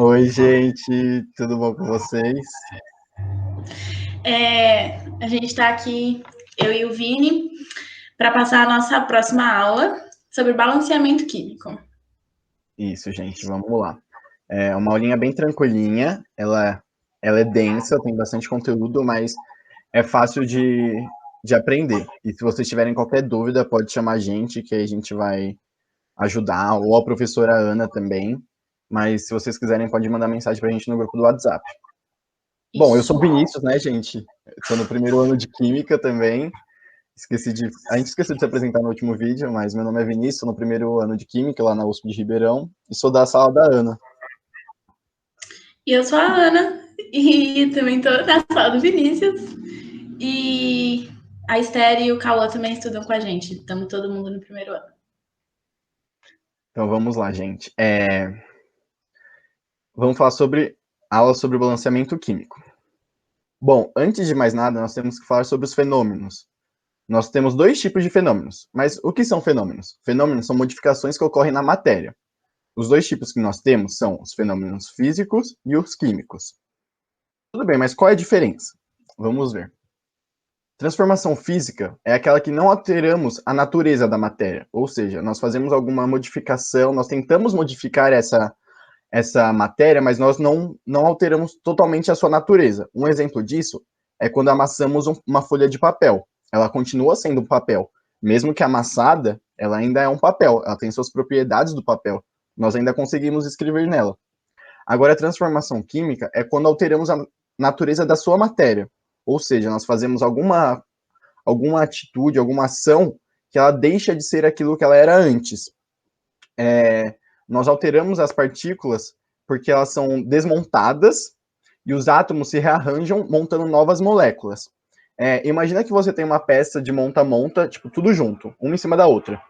Oi, gente, tudo bom com vocês? A gente está aqui, eu e o Vini, para passar a nossa próxima aula sobre balanceamento químico. Isso, gente, vamos lá. É uma aulinha bem tranquilinha, ela é densa, tem bastante conteúdo, mas é fácil de aprender. E se vocês tiverem qualquer dúvida, pode chamar a gente, que aí a gente vai ajudar, ou a professora Ana também. Mas se vocês quiserem, pode mandar mensagem para a gente no grupo do WhatsApp. Bom, eu sou o Isso. Vinícius, né, gente? Estou no primeiro ano de Química também. A gente esqueceu de se apresentar no último vídeo, mas meu nome é Vinícius, sou no primeiro ano de Química, lá na USP de Ribeirão, e sou da sala da Ana. E eu sou a Ana, e também estou na sala do Vinícius. E a Esther e o Cauã também estudam com a gente. Estamos todo mundo no primeiro ano. Então vamos lá, gente. Vamos falar sobre aula sobre balanceamento químico. Bom, antes de mais nada, nós temos que falar sobre os fenômenos. Nós temos dois tipos de fenômenos, mas o que são fenômenos? Fenômenos são modificações que ocorrem na matéria. Os dois tipos que nós temos são os fenômenos físicos e os químicos. Tudo bem, mas qual é a diferença? Vamos ver. Transformação física é aquela que não alteramos a natureza da matéria, ou seja, nós fazemos alguma modificação, nós tentamos modificar essa matéria, mas nós não alteramos totalmente a sua natureza. Um exemplo disso é quando amassamos uma folha de papel. Ela continua sendo um papel. Mesmo que amassada, ela ainda é um papel, ela tem suas propriedades do papel. Nós ainda conseguimos escrever nela. Agora, a transformação química é quando alteramos a natureza da sua matéria. Ou seja, nós fazemos alguma atitude, alguma ação que ela deixa de ser aquilo que ela era antes. Nós alteramos as partículas porque elas são desmontadas e os átomos se rearranjam montando novas moléculas. Imagina que você tem uma peça de monta-monta, tipo, tudo junto, uma em cima da outra.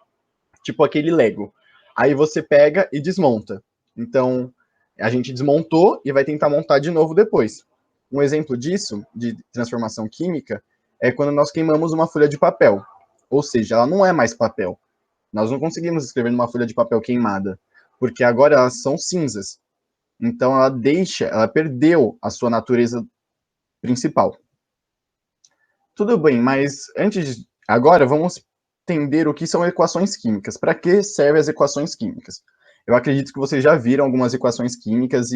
Tipo aquele Lego. Aí você pega e desmonta. Então, a gente desmontou e vai tentar montar de novo depois. Um exemplo disso, de transformação química, é quando nós queimamos uma folha de papel. Ou seja, ela não é mais papel. Nós não conseguimos escrever numa folha de papel queimada, porque agora elas são cinzas. Então ela perdeu a sua natureza principal. Tudo bem, mas agora vamos entender o que são equações químicas. Para que servem as equações químicas? Eu acredito que vocês já viram algumas equações químicas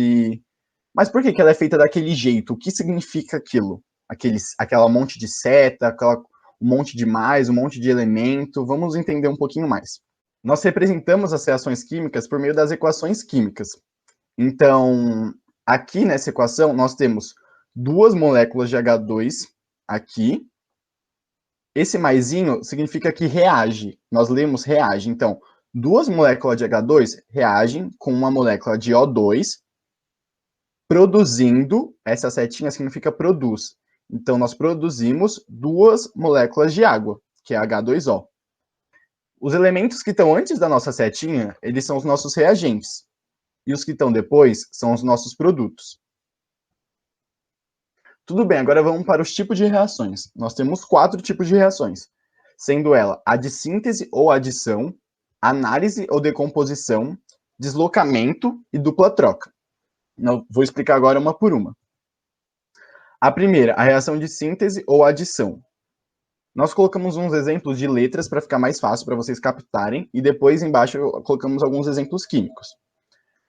mas por que ela é feita daquele jeito? O que significa aquilo? Aquela monte de seta, um monte de mais, um monte de elemento. Vamos entender um pouquinho mais. Nós representamos as reações químicas por meio das equações químicas. Então, aqui nessa equação, nós temos duas moléculas de H2 aqui. Esse maisinho significa que reage. Nós lemos reage. Então, duas moléculas de H2 reagem com uma molécula de O2, produzindo, essa setinha significa produz. Então, nós produzimos duas moléculas de água, que é H2O. Os elementos que estão antes da nossa setinha, eles são os nossos reagentes. E os que estão depois são os nossos produtos. Tudo bem, agora vamos para os tipos de reações. Nós temos 4 tipos de reações, sendo ela a de síntese ou adição, análise ou decomposição, deslocamento e dupla troca. Eu vou explicar agora uma por uma. A primeira, a reação de síntese ou adição. Nós colocamos uns exemplos de letras para ficar mais fácil para vocês captarem, e depois embaixo colocamos alguns exemplos químicos.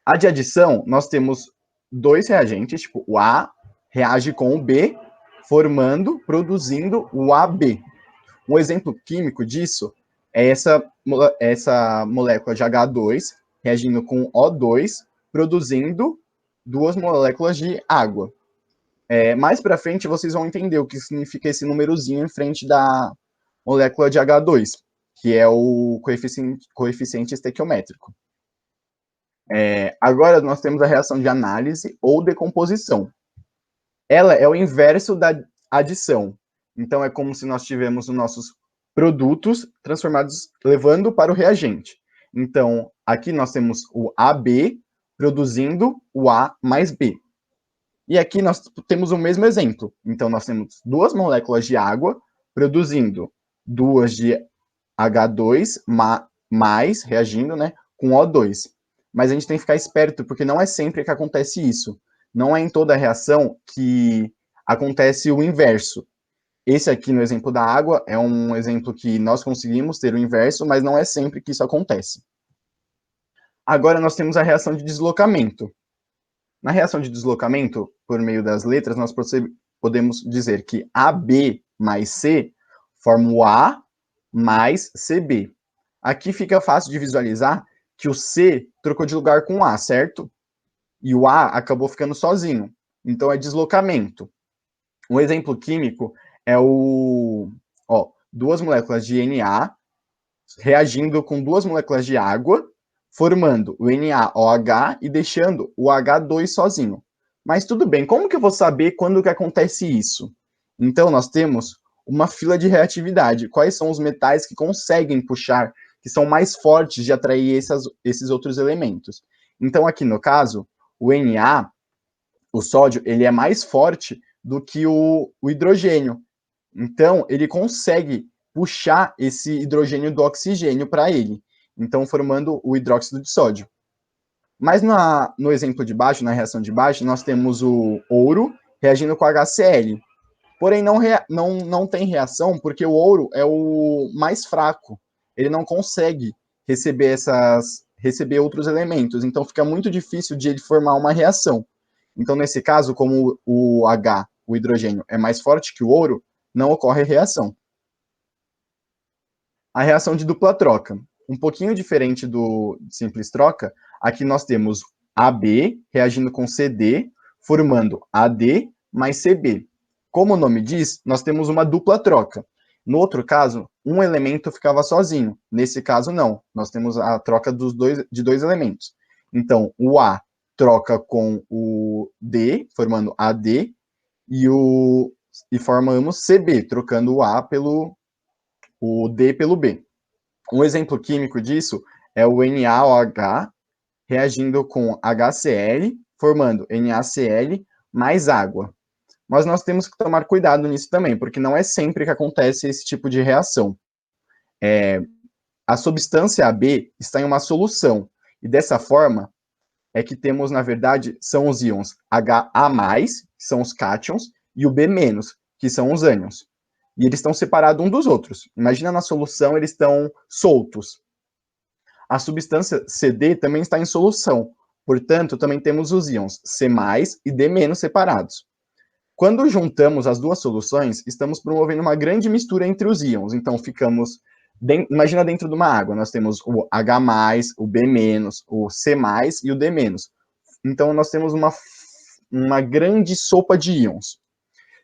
A de adição, nós temos dois reagentes, tipo, o A reage com o B, produzindo o AB. Um exemplo químico disso é essa molécula de H2 reagindo com O2, produzindo duas moléculas de água. Mais para frente, vocês vão entender o que significa esse númerozinho em frente da molécula de H2, que é o coeficiente estequiométrico. Agora nós temos a reação de análise ou decomposição. Ela é o inverso da adição. Então é como se nós tivéssemos os nossos produtos transformados, levando para o reagente. Então, aqui nós temos o AB produzindo o A mais B. E aqui nós temos o mesmo exemplo. Então, nós temos duas moléculas de água produzindo duas de H2 mais reagindo, né, com O2. mas a gente tem que ficar esperto, porque não é sempre que acontece isso. Não é em toda reação que acontece o inverso. Esse aqui, no exemplo da água, é um exemplo que nós conseguimos ter o inverso, mas não é sempre que isso acontece. Agora, nós temos a reação de deslocamento. Na reação de deslocamento, por meio das letras, nós podemos dizer que AB mais C forma o A mais CB. Aqui fica fácil de visualizar que o C trocou de lugar com o A, certo? E o A acabou ficando sozinho. Então, é deslocamento. Um exemplo químico é duas moléculas de Na reagindo com duas moléculas de água, formando o NaOH e deixando o H2 sozinho. Mas tudo bem, como que eu vou saber quando que acontece isso? Então, nós temos uma fila de reatividade. Quais são os metais que conseguem puxar, que são mais fortes de atrair esses outros elementos? Então, aqui no caso, o Na, o sódio, ele é mais forte do que o hidrogênio. Então, ele consegue puxar esse hidrogênio do oxigênio para ele, então formando o hidróxido de sódio. Mas no exemplo de baixo, na reação de baixo, nós temos o ouro reagindo com HCl. Porém, não tem reação porque o ouro é o mais fraco. Ele não consegue receber outros elementos, então fica muito difícil de ele formar uma reação. Então, nesse caso, como o H, o hidrogênio, é mais forte que o ouro, não ocorre reação. A reação de dupla troca. Um pouquinho diferente do simples troca, aqui nós temos AB reagindo com CD, formando AD mais CB. Como o nome diz, nós temos uma dupla troca. No outro caso, um elemento ficava sozinho. Nesse caso, não. Nós temos a troca de dois elementos. Então, o A troca com o D, formando AD, e formamos CB, trocando o A pelo o D pelo B. Um exemplo químico disso é o NaOH reagindo com HCl, formando NaCl mais água. Mas nós temos que tomar cuidado nisso também, porque não é sempre que acontece esse tipo de reação. A substância AB está em uma solução, e dessa forma é que temos, na verdade, são os íons Ha+, que são os cátions, e o B-, que são os ânions. E eles estão separados um dos outros. Imagina na solução, eles estão soltos. A substância CD também está em solução. Portanto, também temos os íons C+, e D- separados. Quando juntamos as duas soluções, estamos promovendo uma grande mistura entre os íons. Então, imagina dentro de uma água, nós temos o H+, o B-, o C+, e o D-. Então, nós temos uma grande sopa de íons.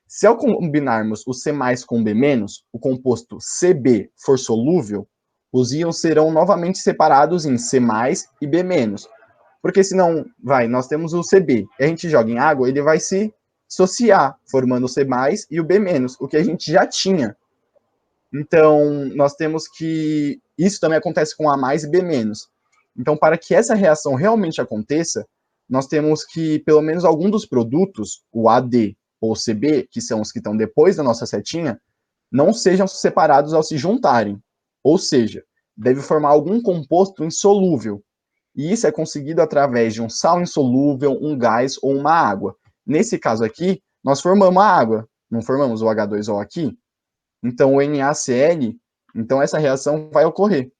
Se ao combinarmos o C+ com o B-, o composto Cb for solúvel, os íons serão novamente separados em C+ e B-. Porque senão, nós temos o Cb, e a gente joga em água, ele vai se dissociar, formando o C+ e o B-, o que a gente já tinha. Então, nós temos que... Isso também acontece com A+ e B-. Então, para que essa reação realmente aconteça, nós temos que, pelo menos algum dos produtos, o AD ou CB, que são os que estão depois da nossa setinha, não sejam separados ao se juntarem. Ou seja, deve formar algum composto insolúvel. E isso é conseguido através de um sal insolúvel, um gás ou uma água. Nesse caso aqui, nós formamos a água. Não formamos o H2O aqui? Então, o NaCl, então essa reação vai ocorrer.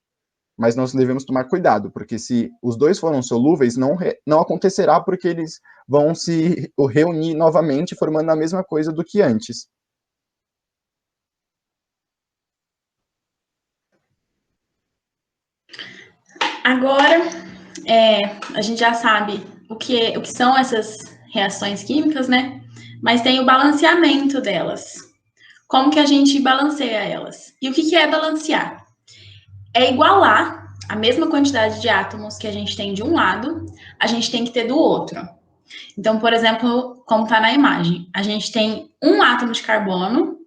Mas nós devemos tomar cuidado, porque se os dois foram solúveis, não acontecerá porque eles vão se reunir novamente, formando a mesma coisa do que antes. Agora, a gente já sabe o que são essas reações químicas, né? Mas tem o balanceamento delas. Como que a gente balanceia elas? E o que é balancear? É igualar a mesma quantidade de átomos que a gente tem de um lado, a gente tem que ter do outro. Então, por exemplo, como está na imagem, a gente tem um átomo de carbono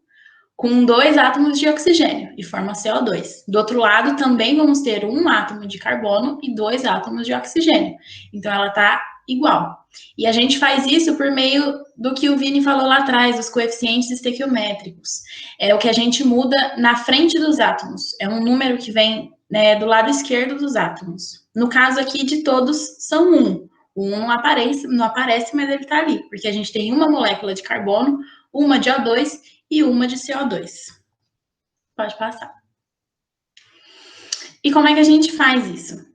com 2 átomos de oxigênio e forma CO2. Do outro lado, também vamos ter um átomo de carbono e 2 átomos de oxigênio. Então, ela está igual. E a gente faz isso por meio do que o Vini falou lá atrás, dos coeficientes estequiométricos. É o que a gente muda na frente dos átomos. É um número que vem, né, do lado esquerdo dos átomos. No caso aqui de todos, são 1. O 1 não aparece, mas ele está ali, porque a gente tem uma molécula de carbono, uma de O2 e uma de CO2. Pode passar. E como é que a gente faz isso?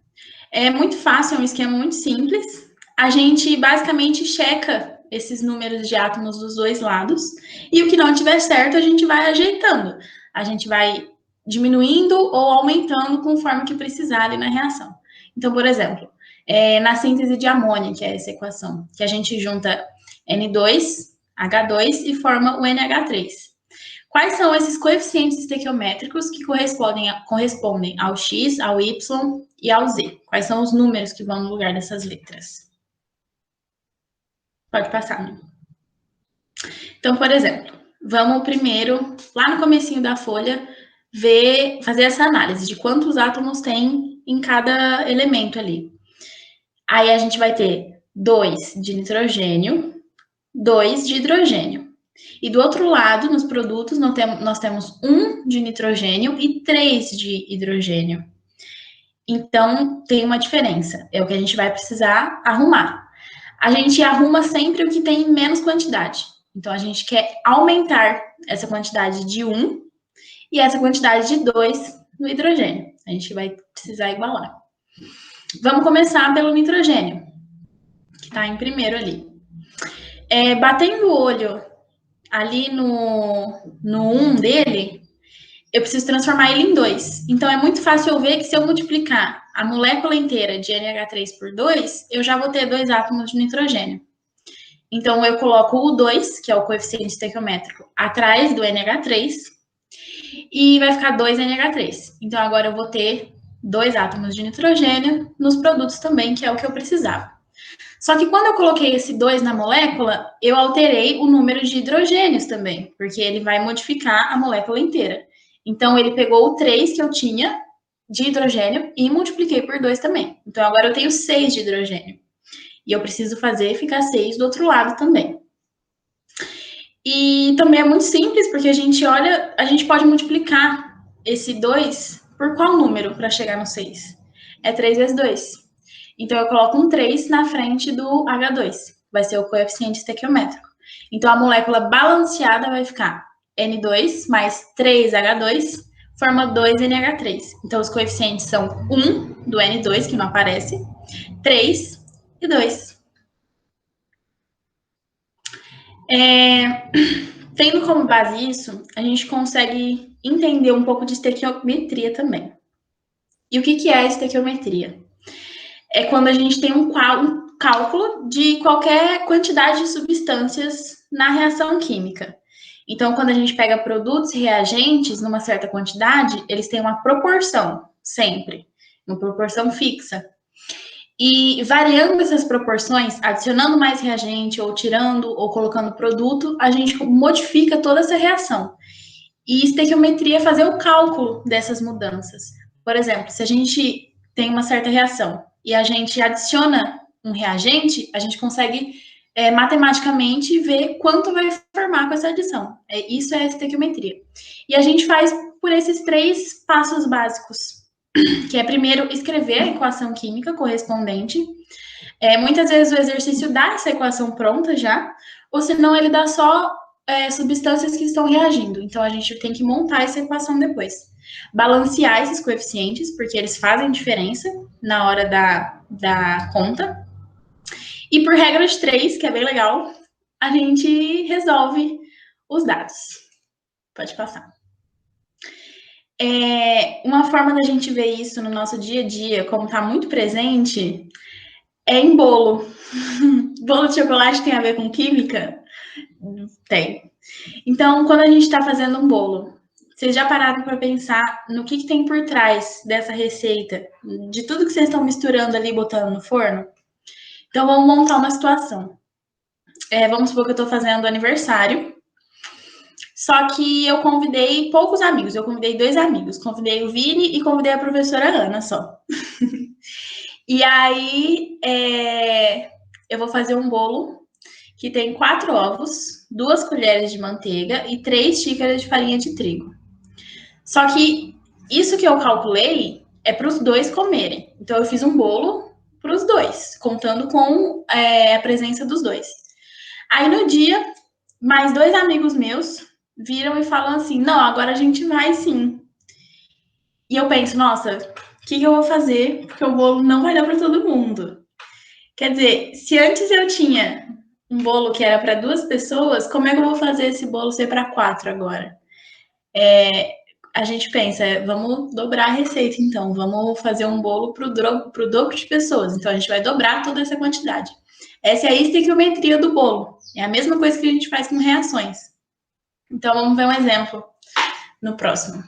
É muito fácil, é um esquema muito simples. A gente basicamente checa esses números de átomos dos dois lados, e o que não tiver certo, a gente vai ajeitando. A gente vai diminuindo ou aumentando conforme que precisar ali na reação. Então, por exemplo, na síntese de amônia, que é essa equação, que a gente junta N2, H2 e forma o NH3. Quais são esses coeficientes estequiométricos que correspondem ao X, ao Y e ao Z? Quais são os números que vão no lugar dessas letras? Pode passar, né? Então, por exemplo, vamos primeiro, lá no comecinho da folha, fazer essa análise de quantos átomos tem em cada elemento ali. Aí a gente vai ter 2 de nitrogênio, 2 de hidrogênio. E do outro lado, nos produtos, nós temos 1 de nitrogênio e 3 de hidrogênio. Então, tem uma diferença. É o que a gente vai precisar arrumar. A gente arruma sempre o que tem menos quantidade. Então, a gente quer aumentar essa quantidade de 1 e essa quantidade de 2 no hidrogênio. A gente vai precisar igualar. Vamos começar pelo nitrogênio, que está em primeiro ali. Batendo o olho ali no 1 dele, eu preciso transformar ele em 2. Então, é muito fácil eu ver que se eu multiplicar a molécula inteira de NH3 por 2, eu já vou ter 2 átomos de nitrogênio. Então, eu coloco o 2, que é o coeficiente estequiométrico, atrás do NH3, e vai ficar 2 NH3. Então, agora eu vou ter 2 átomos de nitrogênio nos produtos também, que é o que eu precisava. Só que quando eu coloquei esse 2 na molécula, eu alterei o número de hidrogênios também, porque ele vai modificar a molécula inteira. Então, ele pegou o 3 que eu tinha de hidrogênio e multipliquei por 2 também. Então, agora eu tenho 6 de hidrogênio. E eu preciso fazer ficar 6 do outro lado também. E também é muito simples, porque a gente pode multiplicar esse 2 por qual número para chegar no 6? É 3 vezes 2. Então, eu coloco um 3 na frente do H2. Vai ser o coeficiente estequiométrico. Então, a molécula balanceada vai ficar N2 mais 3H2 forma 2NH3. Então, os coeficientes são 1 do N2, que não aparece, 3 e 2. Tendo como base isso, a gente consegue entender um pouco de estequiometria também. E o que é a estequiometria? É quando a gente tem um cálculo de qualquer quantidade de substâncias na reação química. Então, quando a gente pega produtos e reagentes numa certa quantidade, eles têm uma proporção, sempre, uma proporção fixa. E variando essas proporções, adicionando mais reagente, ou tirando, ou colocando produto, a gente modifica toda essa reação. E estequiometria é fazer o cálculo dessas mudanças. Por exemplo, se a gente tem uma certa reação e a gente adiciona um reagente, a gente consegue matematicamente ver quanto vai formar com essa adição. Isso é estequiometria. E a gente faz por esses 3 passos básicos, que é primeiro escrever a equação química correspondente. Muitas vezes o exercício dá essa equação pronta já, ou senão ele dá só substâncias que estão reagindo. Então, a gente tem que montar essa equação depois. Balancear esses coeficientes, porque eles fazem diferença na hora da conta. E por regra de 3, que é bem legal, a gente resolve os dados. Pode passar. Uma forma da gente ver isso no nosso dia a dia, como está muito presente, é em bolo. Bolo de chocolate tem a ver com química? Tem. Então, quando a gente está fazendo um bolo, vocês já pararam para pensar no que tem por trás dessa receita, de tudo que vocês estão misturando ali e botando no forno? Então, vamos montar uma situação. Vamos supor que eu estou fazendo aniversário, só que eu convidei poucos amigos, eu convidei 2 amigos, convidei o Vini e convidei a professora Ana só. E aí, eu vou fazer um bolo que tem 4 ovos, 2 colheres de manteiga e 3 xícaras de farinha de trigo. Só que isso que eu calculei é para os 2 comerem. Então, eu fiz um bolo para os dois, contando com a presença dos dois. Aí, no dia, mais 2 amigos meus viram e falam assim: não, agora a gente vai sim. E eu penso, nossa, o que eu vou fazer? Porque o bolo não vai dar para todo mundo. Quer dizer, se antes eu tinha um bolo que era para 2 pessoas, como é que eu vou fazer esse bolo ser para 4 agora? A gente pensa, vamos dobrar a receita, então, vamos fazer um bolo para o dobro de pessoas. Então, a gente vai dobrar toda essa quantidade. Essa é a estequiometria do bolo. É a mesma coisa que a gente faz com reações. Então, vamos ver um exemplo no próximo.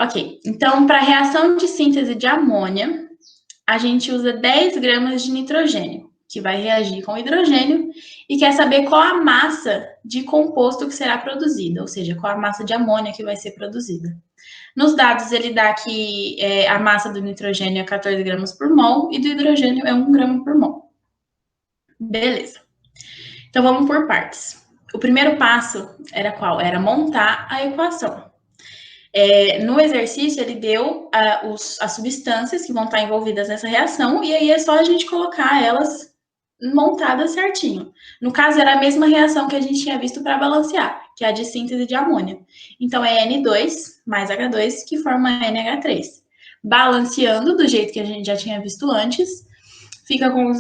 Ok, então, para a reação de síntese de amônia, a gente usa 10 gramas de nitrogênio, que vai reagir com hidrogênio, e quer saber qual a massa de composto que será produzida, ou seja, qual a massa de amônia que vai ser produzida. Nos dados, ele dá que a massa do nitrogênio é 14 gramas por mol e do hidrogênio é 1 grama por mol. Beleza. Então, vamos por partes. O primeiro passo era qual? Era montar a equação. No exercício, ele deu as substâncias que vão estar envolvidas nessa reação, e aí é só a gente colocar elas montadas certinho. No caso, era a mesma reação que a gente tinha visto para balancear, que é a de síntese de amônia. Então, é N2 mais H2 que forma NH3. Balanceando do jeito que a gente já tinha visto antes, fica com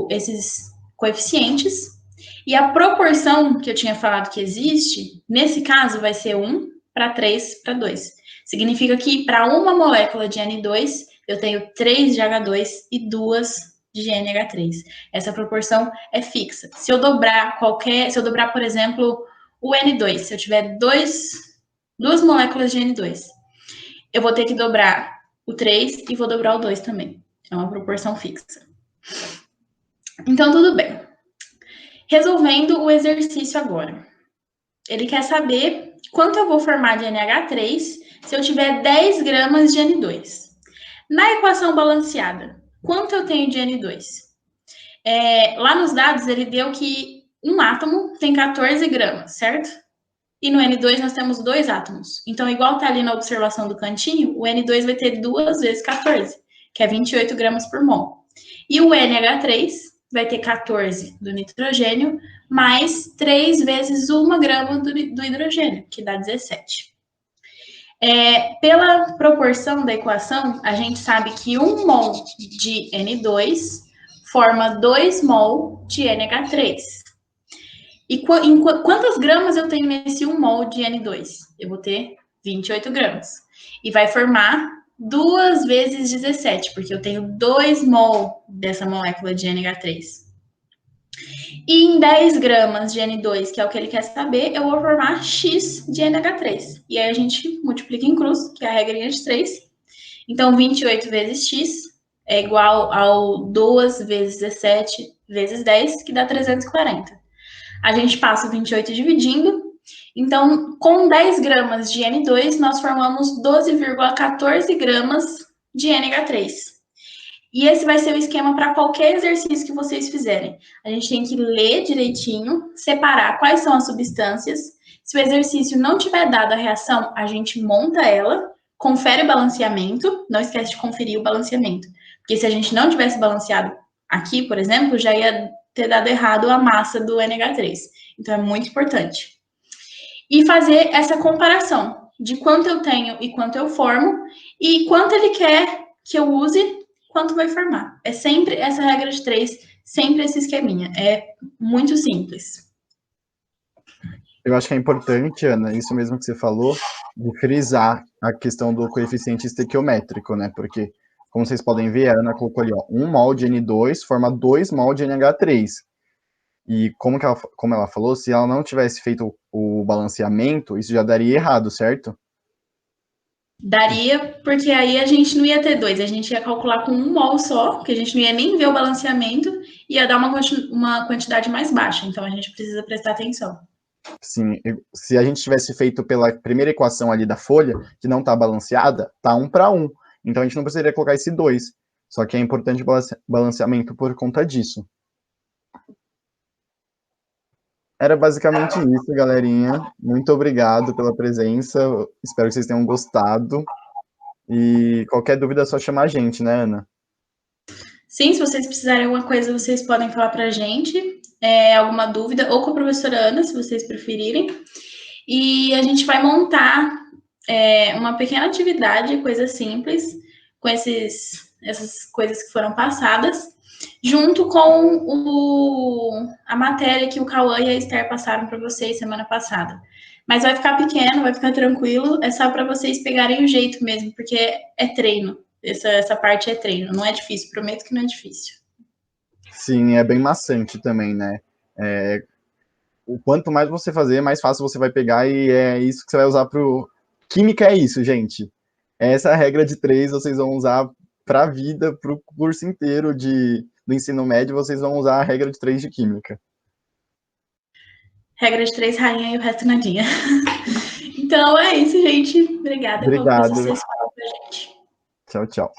esses coeficientes, e a proporção que eu tinha falado que existe, nesse caso, vai ser 1 para 3 para 2. Significa que para uma molécula de N2, eu tenho 3 de H2 e 2 de NH3. Essa proporção é fixa. Se eu dobrar, por exemplo, o N2, se eu tiver duas moléculas de N2, eu vou ter que dobrar o 3 e vou dobrar o 2 também. É uma proporção fixa. Então, tudo bem. Resolvendo o exercício agora. Ele quer saber quanto eu vou formar de NH3 se eu tiver 10 gramas de N2. Na equação balanceada, quanto eu tenho de N2? Lá nos dados, ele deu que um átomo tem 14 gramas, certo? E no N2 nós temos 2 átomos. Então, igual está ali na observação do cantinho, o N2 vai ter 2 vezes 14, que é 28 gramas por mol. E o NH3 vai ter 14 do nitrogênio, mais 3 vezes 1 grama do hidrogênio, que dá 17. Pela proporção da equação, a gente sabe que 1 mol de N2 forma 2 mol de NH3. E quantas gramas eu tenho nesse 1 mol de N2? Eu vou ter 28 gramas. E vai formar 2 vezes 17, porque eu tenho 2 mol dessa molécula de NH3. E em 10 gramas de N2, que é o que ele quer saber, eu vou formar X de NH3. E aí a gente multiplica em cruz, que é a regrinha de 3. Então, 28 vezes X é igual ao 2 vezes 17 vezes 10, que dá 340. A gente passa o 28 dividindo. Então, com 10 gramas de N2, nós formamos 12,14 gramas de NH3. E esse vai ser o esquema para qualquer exercício que vocês fizerem. A gente tem que ler direitinho, separar quais são as substâncias. Se o exercício não tiver dado a reação, a gente monta ela, confere o balanceamento, não esquece de conferir o balanceamento. Porque se a gente não tivesse balanceado aqui, por exemplo, já ia ter dado errado a massa do NH3. Então, é muito importante. E fazer essa comparação de quanto eu tenho e quanto eu formo, e quanto ele quer que eu use, quanto vai formar. É sempre essa regra de 3, sempre esse esqueminha. É muito simples. Eu acho que é importante, Ana, isso mesmo que você falou, de frisar a questão do coeficiente estequiométrico, né? Porque, como vocês podem ver, a Ana colocou ali, ó, 1 mol de N2 forma 2 mol de NH3. E como ela falou, se ela não tivesse feito o balanceamento, isso já daria errado, certo? Daria, porque aí a gente não ia ter 2, a gente ia calcular com 1 mol só, porque a gente não ia nem ver o balanceamento, e ia dar uma quantidade mais baixa. Então, a gente precisa prestar atenção. Sim, se a gente tivesse feito pela primeira equação ali da folha, que não está balanceada, tá 1 para 1. Então, a gente não precisaria colocar esse 2. Só que é importante o balanceamento por conta disso. Era basicamente isso, galerinha. Muito obrigado pela presença. Espero que vocês tenham gostado. E qualquer dúvida é só chamar a gente, né, Ana? Sim, se vocês precisarem de alguma coisa, vocês podem falar para a gente, alguma dúvida, ou com a professora Ana, se vocês preferirem. E a gente vai montar uma pequena atividade, coisa simples, com essas coisas que foram passadas, junto com a matéria que o Cauã e a Esther passaram para vocês semana passada. Mas vai ficar pequeno, vai ficar tranquilo, é só para vocês pegarem o jeito mesmo, porque é treino. Essa parte é treino, não é difícil, prometo que não é difícil. Sim, é bem maçante também, né? O quanto mais você fazer, mais fácil você vai pegar, e é isso que você vai usar pro. Química é isso, gente. Essa regra de 3 vocês vão usar para a vida, para o curso inteiro do ensino médio, vocês vão usar a regra de 3 de Química. Regra de 3, rainha e o resto nadinha. Então é isso, gente. Obrigada. Qualquer coisa Obrigado. vocês falam pra gente. Tchau, tchau.